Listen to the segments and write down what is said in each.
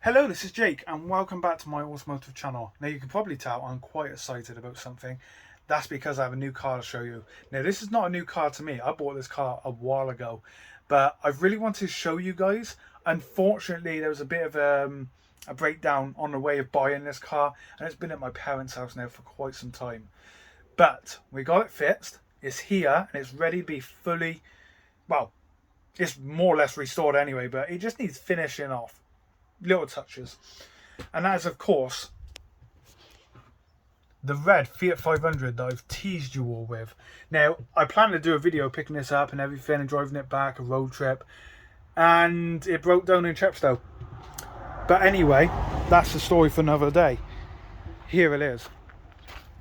Hello, this is Jake and welcome back to my automotive channel. Now you can probably tell I'm quite excited about something. That's because I have a new car to show you. Now this is not a new car to me. I bought this car a while ago, but I really want to show you guys. Unfortunately, there was a bit of a breakdown on the way of buying this car, and it's been at my parents' house now for quite some time. But we got it fixed. It's here and it's ready to be fully, well, it's more or less restored anyway, but it just needs finishing off. Little touches, and that is of course the red Fiat 500 that I've teased you all with. Now I plan to do a video picking this up and everything and driving it back, a road trip, and it broke down in Chepstow. But anyway, that's the story for another day. Here it is.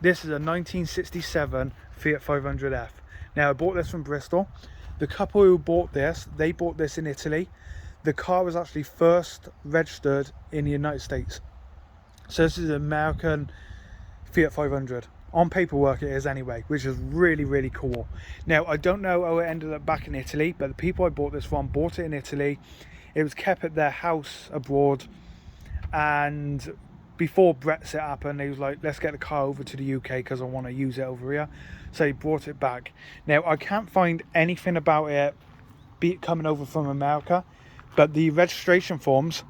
This is a 1967 Fiat 500F. Now I bought this from Bristol. The couple who bought this, they bought this in Italy. The car was actually first registered in the United States. So this is an American Fiat 500. On paperwork it is anyway, which is really, really cool. Now, I don't know how it ended up back in Italy, but the people I bought this from bought it in Italy. It was kept at their house abroad. And before Brexit happened, they was like, let's get the car over to the UK because I want to use it over here. So they brought it back. Now, I can't find anything about it coming over from America. But the registration forms,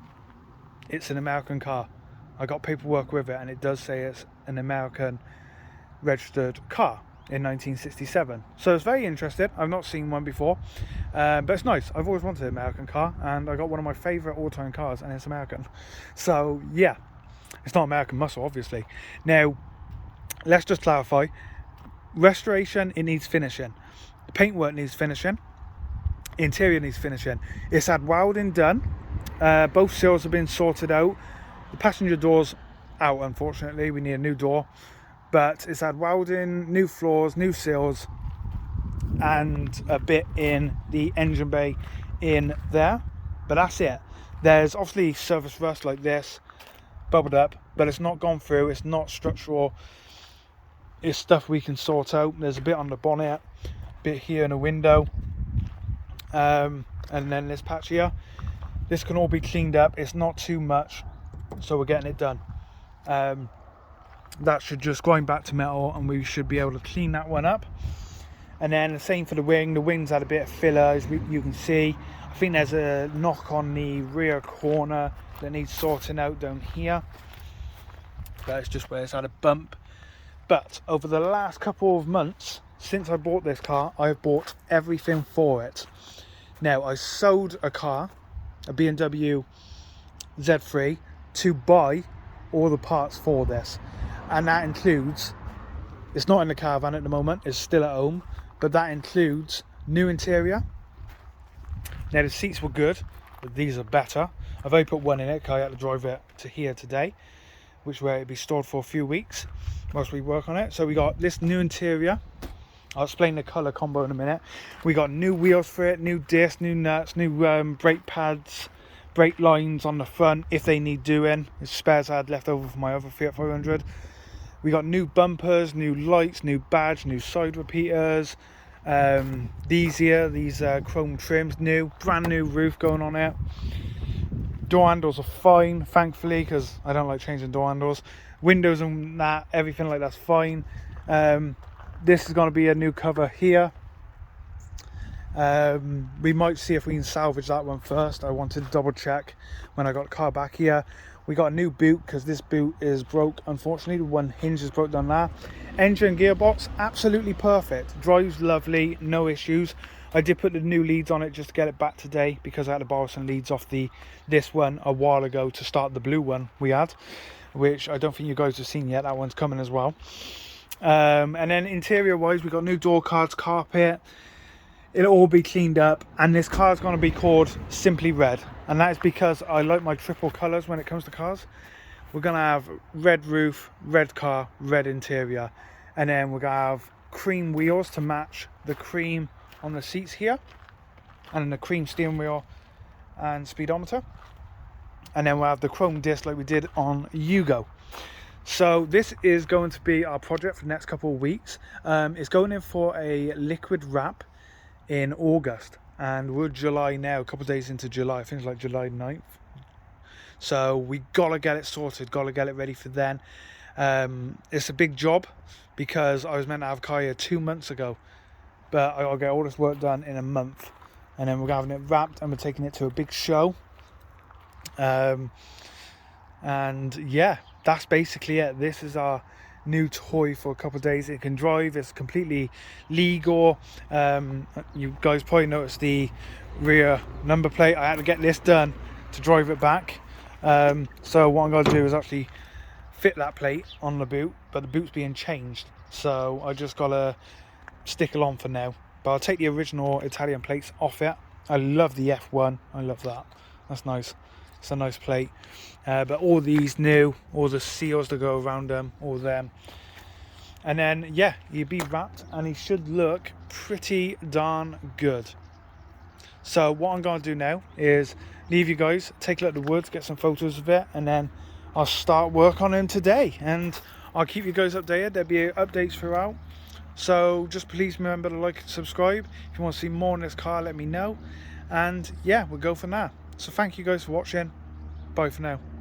it's an American car. I got paperwork with it and it does say it's an American registered car in 1967. So it's very interesting. I've not seen one before, but it's nice. I've always wanted an American car and I got one of my favourite all-time cars and it's American. So yeah, it's not American muscle obviously. Now, let's just clarify. Restoration, it needs finishing. The paintwork needs finishing. Interior needs finishing. It's had welding done. Both sills have been sorted out. The passenger door's out, unfortunately. We need a new door. But it's had welding, new floors, new sills, and a bit in the engine bay in there. But that's it. There's obviously surface rust like this, bubbled up, but it's not gone through. It's not structural. It's stuff we can sort out. There's a bit on the bonnet, a bit here in the window. And then this patch here, this can all be cleaned up. It's not too much, so we're getting it done. That should just grind back to metal and we should be able to clean that one up. And then the same for the wing. The wing's had a bit of filler, as you can see. I think there's a knock on the rear corner that needs sorting out down here. That's just where it's had a bump. But over the last couple of months since I bought this car, I've bought everything for it. Now, I sold a car, a BMW Z3, to buy all the parts for this. And that includes, it's not in the caravan at the moment, it's still at home, but that includes new interior. Now, the seats were good, but these are better. I've only put one in it because I had to drive it to here today, which where it'll be stored for a few weeks whilst we work on it. So we got this new interior. I'll explain the colour combo in a minute. We got new wheels for it, new discs, new nuts, new brake pads, brake lines on the front if they need doing. It's spares I had left over from my other Fiat 500. We got new bumpers, new lights, new badge, new side repeaters. These chrome trims, brand new roof going on it. Door handles are fine, thankfully, because I don't like changing door handles. Windows and that, everything like that's fine. This is going to be a new cover here. We might see if we can salvage that one first. I wanted to double check when I got the car back here. We got a new boot because this boot is broke, unfortunately. The one hinge is broke down there. Engine gearbox, absolutely perfect. Drives lovely, no issues. I did put the new leads on it just to get it back today because I had to borrow some leads off this one a while ago to start the blue one we had, which I don't think you guys have seen yet. That one's coming as well. And then interior wise, we got new door cards, carpet. It'll all be cleaned up, and this car is going to be called Simply Red, and that is because I like my triple colours when it comes to cars. We're going to have red roof, red car, red interior, and then we're going to have cream wheels to match the cream on the seats here, and then the cream steering wheel and speedometer, and then we'll have the chrome disc like we did on Yugo. So this is going to be our project for the next couple of weeks. It's going in for a liquid wrap in August, and we're July now, a couple of days into July. I think it's like July 9th. So we gotta get it sorted, gotta get it ready for then. It's a big job because I was meant to have car here 2 months ago, but I gotta get all this work done in a month, and then we're having it wrapped and we're taking it to a big show. And yeah, that's basically it. This is our new toy for a couple of days. It can drive, it's completely legal. You guys probably noticed the rear number plate. I had to get this done to drive it back. So what I'm going to do is actually fit that plate on the boot, but the boot's being changed, so I just got to stick it on for now. But I'll take the original Italian plates off it. I love the F1, I love that, that's nice. It's a nice plate. But all these new, all the seals that go around them, all them. And then yeah, he'll be wrapped and he should look pretty darn good. So what I'm going to do now is leave you guys, take a look at the woods, get some photos of it, and then I'll start work on him today, and I'll keep you guys updated. There'll be updates throughout, so just please remember to like and subscribe. If you want to see more on this car, let me know, and yeah, we'll go from there. So thank you guys for watching. Bye for now.